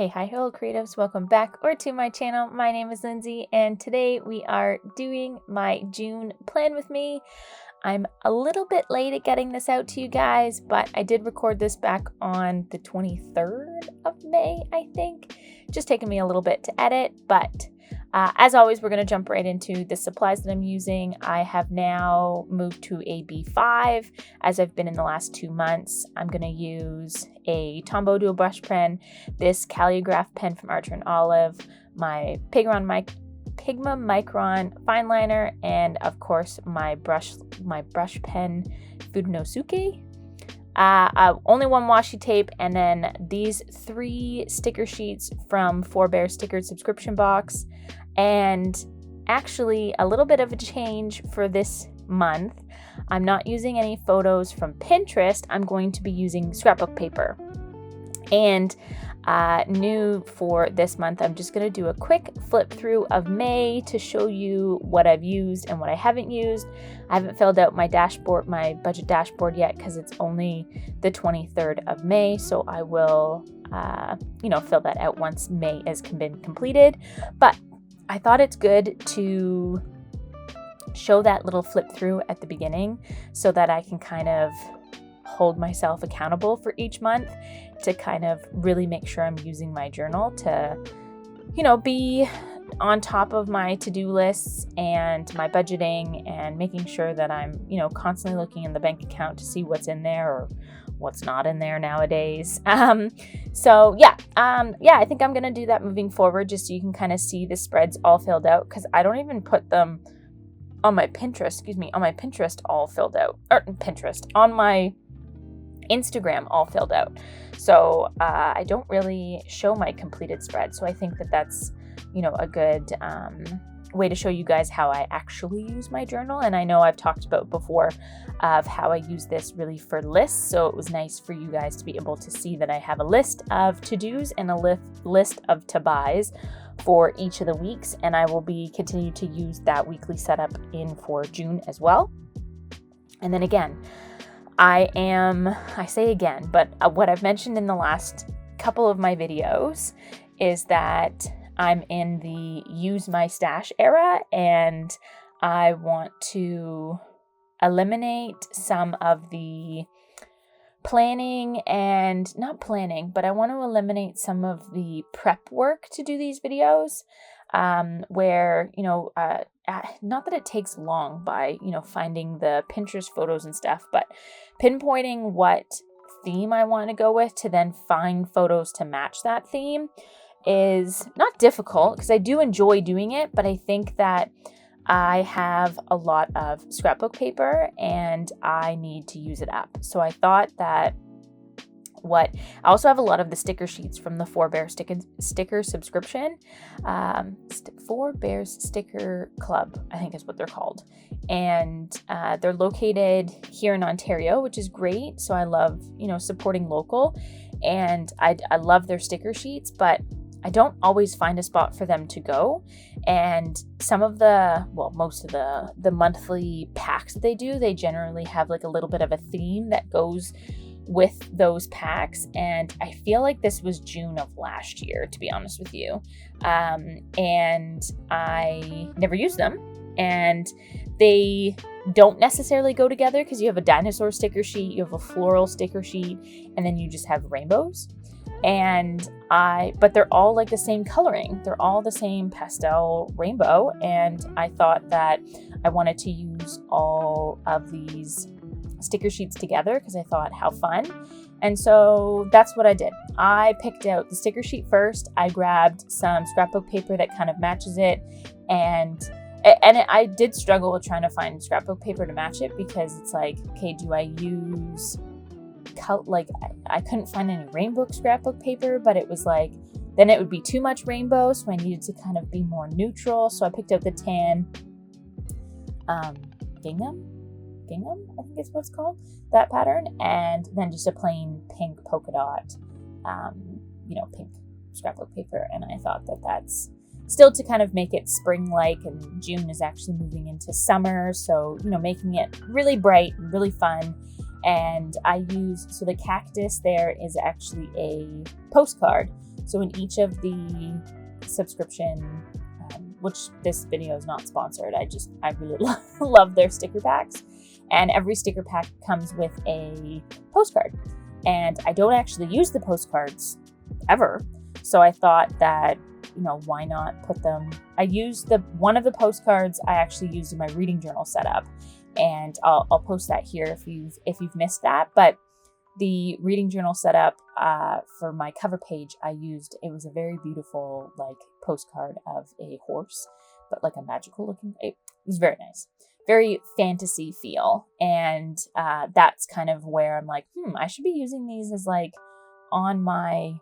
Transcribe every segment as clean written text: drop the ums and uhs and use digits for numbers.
Hey, hi, hello creatives, welcome back or to my channel. My name is Lindsay and today we are doing my June plan with me. I'm a little bit late at getting this out to you guys, but I did record this back on the 23rd of May, I think. Just taking me a little bit to edit, but as always, we're going to jump right into the supplies that I'm using. I have now moved to a B5 as I've been in the last 2 months. I'm going to use a Tombow dual brush pen, this calligraph pen from Archer and Olive, my Pigma Micron fine liner, and of course my brush pen Fudonosuke. Only one washi tape, and then these 3 sticker sheets from Forebear Stickered subscription box. And actually a little bit of a change for this month. I'm not using any photos from Pinterest. I'm going to be using scrapbook paper. And new for this month, I'm just going to do a quick flip through of May to show you what I've used and what I haven't used. I haven't filled out my dashboard, my budget dashboard yet, because it's only the 23rd of May. So I will, fill that out once May has been completed. But I thought it's good to show that little flip through at the beginning so that I can kind of hold myself accountable for each month to kind of really make sure I'm using my journal to, be on top of my to-do lists and my budgeting and making sure that I'm, constantly looking in the bank account to see what's in there or what's not in there nowadays. I think I'm going to do that moving forward just so you can kind of see the spreads all filled out, because I don't even put them on my Pinterest all filled out, or on my Instagram all filled out. So I don't really show my completed spread. So I think that that's, a good way to show you guys how I actually use my journal. And I know I've talked about before of how I use this really for lists. So it was nice for you guys to be able to see that I have a list of to-dos and a list of to-buys for each of the weeks. And I will be continue to use that weekly setup in for June as well. And then again, what I've mentioned in the last couple of my videos is that I'm in the use my stash era, and I want to eliminate some of the I want to eliminate some of the prep work to do these videos, where, not that it takes long by, finding the Pinterest photos and stuff, but pinpointing what theme I want to go with to then find photos to match that theme is not difficult, because I do enjoy doing it, but I think that I have a lot of scrapbook paper and I need to use it up. So I thought that I also have a lot of the sticker sheets from the Forebear sticker subscription, Forebear Sticker Club, I think is what they're called. And they're located here in Ontario, which is great. So I love, supporting local, and I love their sticker sheets, but I don't always find a spot for them to go. And most of the monthly packs that they do, they generally have like a little bit of a theme that goes with those packs. And I feel like this was June of last year, to be honest with you. And I never used them. And they don't necessarily go together, because you have a dinosaur sticker sheet, you have a floral sticker sheet, and then you just have rainbows. But they're all like the same coloring. They're all the same pastel rainbow. And I thought that I wanted to use all of these sticker sheets together, because I thought how fun. And so that's what I did. I picked out the sticker sheet first. I grabbed some scrapbook paper that kind of matches it. I did struggle with trying to find scrapbook paper to match it, because it's like, okay, do I use I couldn't find any rainbow scrapbook paper, but it was like, then it would be too much rainbow, so I needed to kind of be more neutral. So I picked out the tan gingham, I think is what it's called, that pattern, and then just a plain pink polka dot, pink scrapbook paper. And I thought that that's still to kind of make it spring-like, and June is actually moving into summer, so making it really bright and really fun. And the cactus there is actually a postcard. So in each of the subscription, which this video is not sponsored, I really love their sticker packs. And every sticker pack comes with a postcard. And I don't actually use the postcards ever. So I thought that, why not put them? I used one of the postcards I actually used in my reading journal setup. And I'll post that here if you've missed that. But the reading journal setup for my cover page, it was a very beautiful postcard of a horse, but like a magical looking. It was very nice, very fantasy feel, and that's kind of where I'm like, I should be using these as on my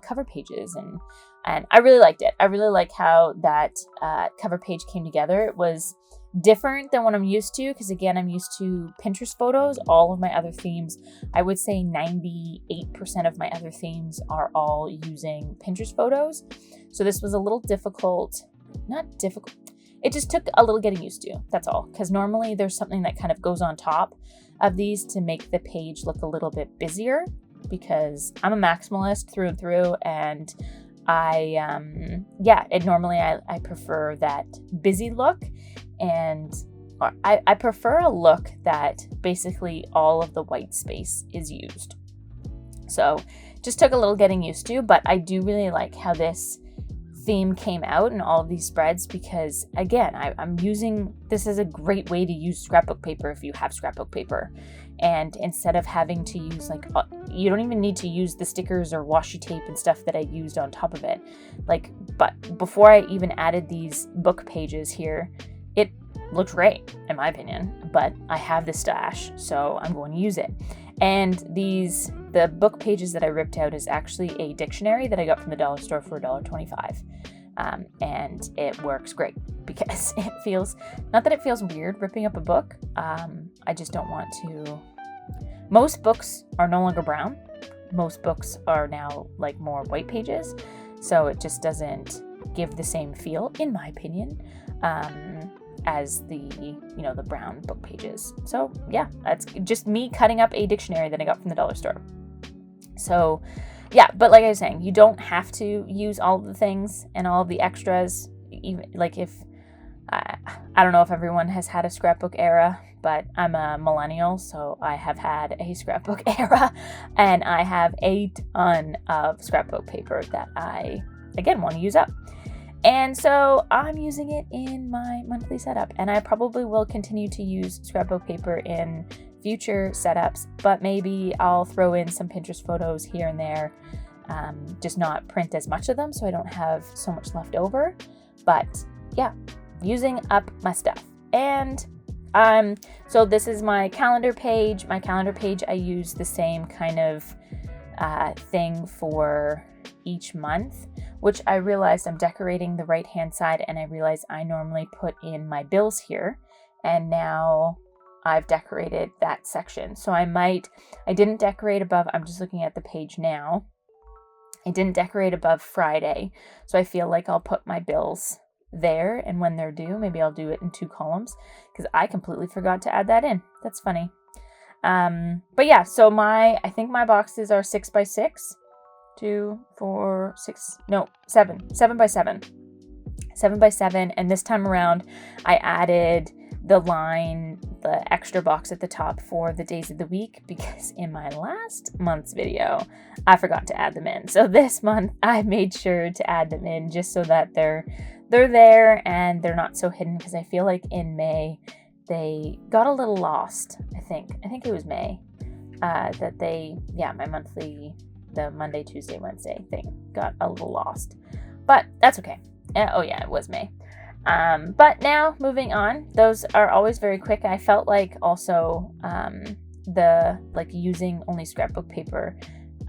cover pages, and I really liked it. I really like how that cover page came together. It was different than what I'm used to, because again, I'm used to Pinterest photos. All of my other themes, I would say 98% of my other themes are all using Pinterest photos. So this was a little difficult, not difficult. It just took a little getting used to, that's all. Because normally there's something that kind of goes on top of these to make the page look a little bit busier, because I'm a maximalist through and through, and normally I prefer that busy look, and I prefer a look that basically all of the white space is used. So just took a little getting used to, but I do really like how this theme came out in all of these spreads, because again, I'm using this as a great way to use scrapbook paper if you have scrapbook paper. And instead of having to use you don't even need to use the stickers or washi tape and stuff that I used on top of it. But before I even added these book pages here, it looked great in my opinion, but I have the stash, so I'm going to use it. And the book pages that I ripped out is actually a dictionary that I got from the dollar store for $1.25. And it works great, because it feels, not that it feels weird ripping up a book. I just don't want to. Most books are no longer brown. Most books are now more white pages. So it just doesn't give the same feel, in my opinion, as the brown book pages. So yeah, that's just me cutting up a dictionary that I got from the dollar store. So yeah, but like I was saying, you don't have to use all of the things and all of the extras. Even if I don't know if everyone has had a scrapbook era, but I'm a millennial, so I have had a scrapbook era, and I have a ton of scrapbook paper that I again want to use up. And so I'm using it in my monthly setup, and I probably will continue to use scrapbook paper in future setups, but maybe I'll throw in some Pinterest photos here and there, just not print as much of them so I don't have so much left over. But yeah, using up my stuff. And so this is my calendar page. My calendar page, I use the same kind of thing for each month, which I realized I'm decorating the right hand side, and I realized I normally put in my bills here, and now I've decorated that section. So I didn't decorate above, I'm just looking at the page now. I didn't decorate above Friday, so I feel like I'll put my bills there, and when they're due, maybe I'll do it in 2 columns, because I completely forgot to add that in. That's funny. But yeah, so I think my boxes are 6 by 6. 2, 4, 6, no, 7 by 7. 7 by 7, and this time around, I added the extra box at the top for the days of the week, because in my last month's video, I forgot to add them in. So this month, I made sure to add them in just so that they're there and they're not so hidden, because I feel like in May, they got a little lost, I think it was May, my monthly, the Monday, Tuesday, Wednesday thing got a little lost, but that's okay. Oh yeah, it was May. But now moving on, those are always very quick. I felt like also using only scrapbook paper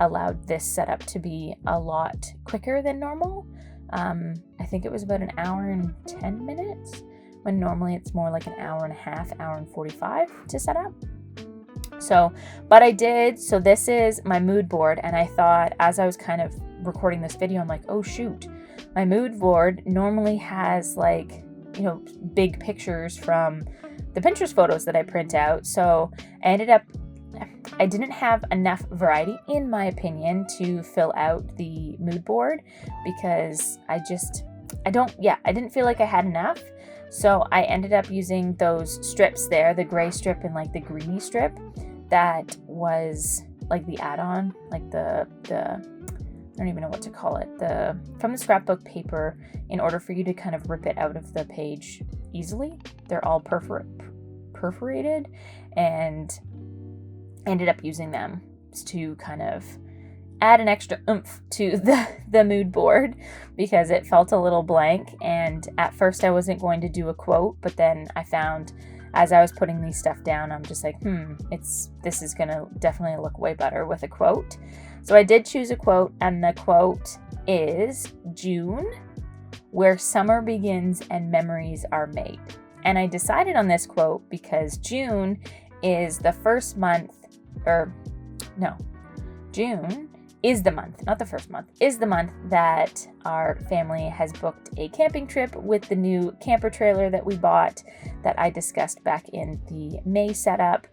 allowed this setup to be a lot quicker than normal. I think it was about an hour and 10 minutes, when normally it's more like an hour and a half, hour and 45 to set up. So, but I did, so this is my mood board, and I thought as I was kind of recording this video, I'm like, oh shoot, my mood board normally has big pictures from the Pinterest photos that I print out. So I ended up I didn't have enough variety, in my opinion, to fill out the mood board because I didn't feel like I had enough. So I ended up using those strips there, the gray strip and like the greeny strip that was like the add-on, like the I don't even know what to call it, from the scrapbook paper, in order for you to kind of rip it out of the page easily. They're all perforated, and ended up using them to kind of add an extra oomph to the mood board because it felt a little blank. And at first I wasn't going to do a quote, but then I found as I was putting these stuff down, I'm just like, this is gonna definitely look way better with a quote. So I did choose a quote, and the quote is June, where summer begins and memories are made. And I decided on this quote because June is the first month, June is the month, not the first month, is the month that our family has booked a camping trip with the new camper trailer that we bought that I discussed back in the May setup.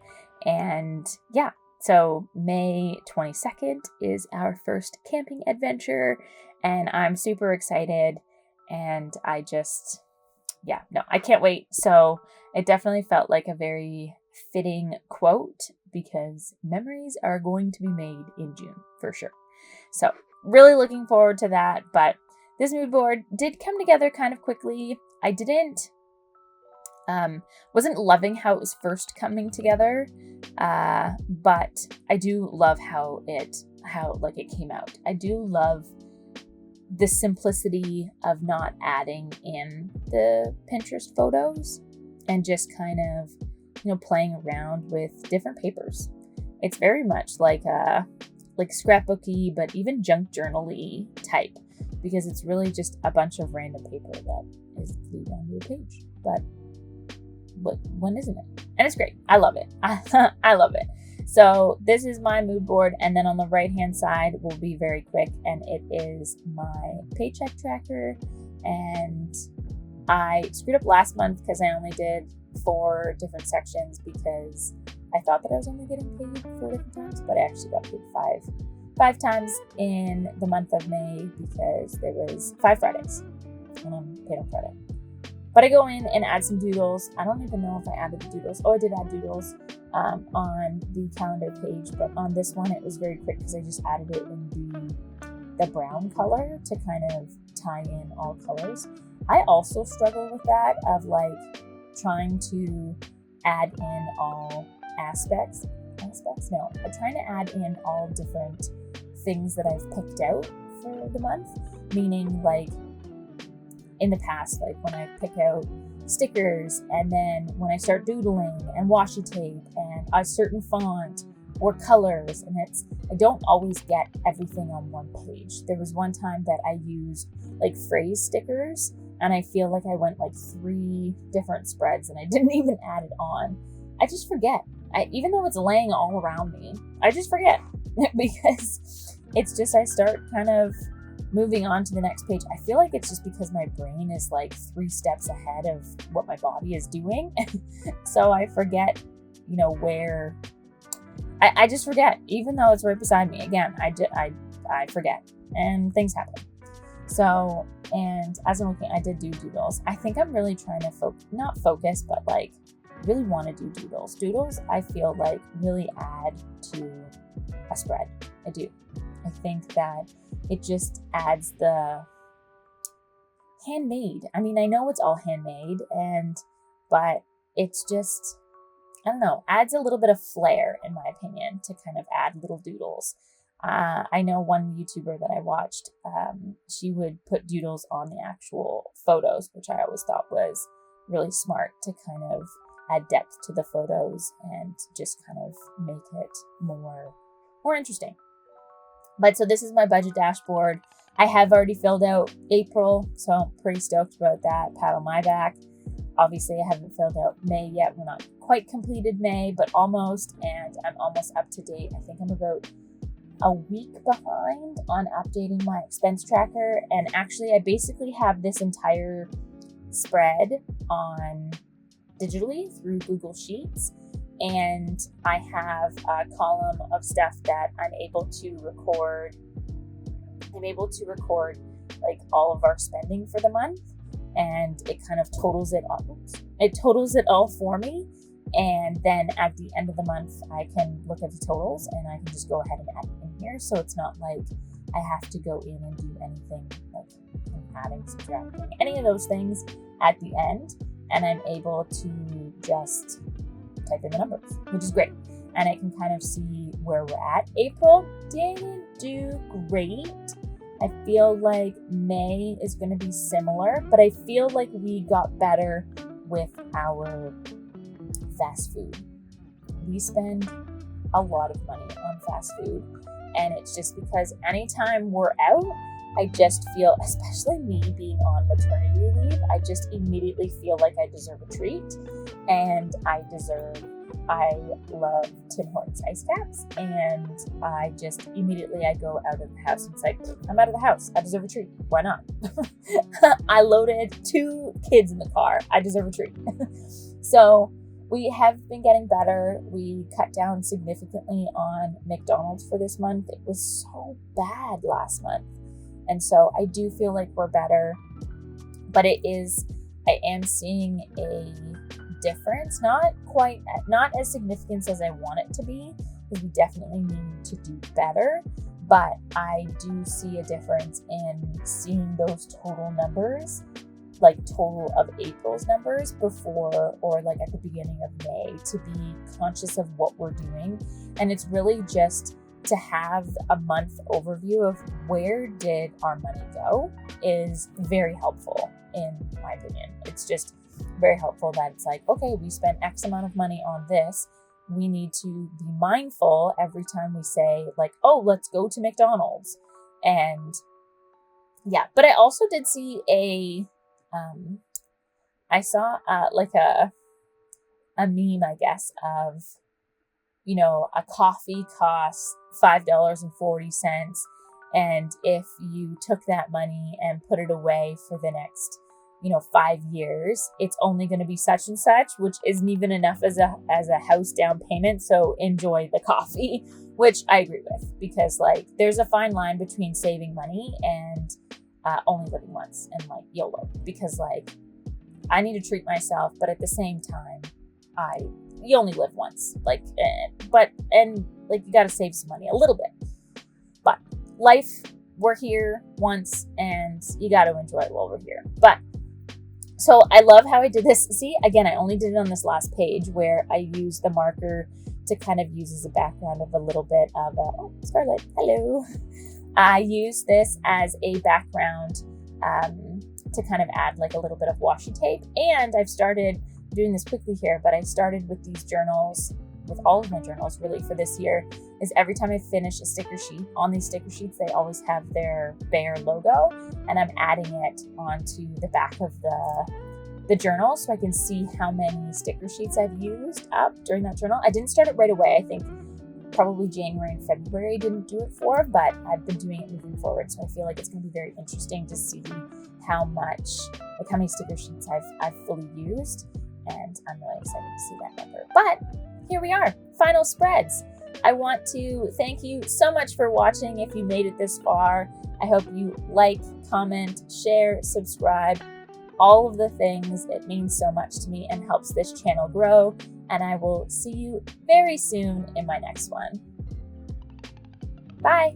And yeah, so May 22nd is our first camping adventure, and I'm super excited, and I can't wait. So it definitely felt like a very fitting quote because memories are going to be made in June for sure. So really looking forward to that. But this mood board did come together kind of quickly. I wasn't loving how it was first coming together, but I do love how it came out. I do love the simplicity of not adding in the Pinterest photos and just kind of, playing around with different papers. It's very much like scrapbooky, but even junk journal-y type, because it's really just a bunch of random paper that is glued onto a page. But when isn't it? And it's great. I love it. I love it. So this is my mood board, and then on the right hand side will be very quick, and it is my paycheck tracker. And I screwed up last month because I only did 4 different sections because I thought that I was only getting paid 4 different times, but I actually got paid five times in the month of May because there was 5 Fridays and I'm paid on Friday. But I go in and add some doodles. I don't even know if I added the doodles. Oh, I did add doodles on the calendar page, but on this one it was very quick because I just added it in the brown color to kind of tie in all colors. I also struggle with that of trying to add in all aspects. No, I'm trying to add in all different things that I've picked out for the month, meaning in the past, when I pick out stickers, and then when I start doodling and washi tape and a certain font or colors, and I don't always get everything on one page. There was one time that I used phrase stickers, and I feel like I went 3 different spreads and I didn't even add it on. I just forget. Even though it's laying all around me, I just forget because it's just, I start kind of moving on to the next page. I feel like it's just because my brain is 3 steps ahead of what my body is doing. So I forget, where I just forget, even though it's right beside me. Again, I forget, and things happen. So, and as I'm looking, I did do doodles. I think I'm really trying to not focus, but really want to do doodles. Doodles, I feel really add to a spread. I do. I think that it just adds the handmade. I mean, I know it's all handmade, but it's just, I don't know, adds a little bit of flair, in my opinion, to kind of add little doodles. I know one YouTuber that I watched, she would put doodles on the actual photos, which I always thought was really smart to kind of add depth to the photos and just kind of make it more interesting. But so this is my budget dashboard. I have already filled out April, so I'm pretty stoked about that. Pat on my back. Obviously, I haven't filled out May yet. We're not quite completed May, but almost, and I'm almost up to date. I think I'm about a week behind on updating my expense tracker. And actually, I basically have this entire spread on digitally through Google Sheets. and I have a column of stuff that I'm able to record like all of our spending for the month, and it kind of totals it all. It totals it all for me. And then at the end of the month, I can look at the totals and I can just go ahead and add it in here. So it's not like I have to go in and do anything like adding, subtracting, any of those things at the end. And I'm able to just type in the numbers, which is great. And I can kind of see where we're at. April didn't do great. I feel like May is going to be similar, but I feel like we got better with our fast food. We spend a lot of money on fast food, and it's just because anytime we're out, I just feel, especially me being on maternity leave, I just immediately feel like I deserve a treat, and I love Tim Hortons ice caps, and I just immediately I go out of the house and it's like, I'm out of the house, I deserve a treat. Why not? I loaded 2 kids in the car, I deserve a treat. So we have been getting better. We cut down significantly on McDonald's for this month. It was so bad last month, and so I do feel like we're better, but I am seeing a difference, not as significant as I want it to be, because we definitely need to do better, but I do see a difference in seeing those total numbers, like total of April's numbers before or like at the beginning of May, to be conscious of what we're doing. And it's really just to have a month overview of where did our money go is very helpful in my opinion. It's just very helpful that it's like, okay, we spent X amount of money on this. We need to be mindful every time we say like, oh, let's go to McDonald's. And yeah, but I also did see I saw like a meme, I guess, of, you know, a coffee costs $5.40, and if you took that money and put it away for the next, 5 years, it's only going to be such and such, which isn't even enough as a house down payment. So enjoy the coffee, which I agree with, because like there's a fine line between saving money and only living once and like YOLO, because like I need to treat myself, but at the same time, you only live once, like, and like you got to save some money a little bit, but life, we're here once and you got to enjoy it while we're here. But so I love how I did this. See, again, I only did it on this last page where I used the marker to kind of use as a background of a little bit of oh, Scarlett, hello. I use this as a background to kind of add like a little bit of washi tape. And I've started doing this quickly here, but I started with these journals, with all of my journals really for this year, is every time I finish a sticker sheet, on these sticker sheets, they always have their Bear logo, and I'm adding it onto the back of the journal so I can see how many sticker sheets I've used up during that journal. I didn't start it right away. I think probably January and February I didn't do it for, but I've been doing it moving forward. So I feel like it's going to be very interesting to see how many sticker sheets I've fully used. And I'm really excited to see that number. But here we are, final spreads. I want to thank you so much for watching. If you made it this far, I hope you like, comment, share, subscribe, all of the things. It means so much to me and helps this channel grow. And I will see you very soon in my next one. Bye.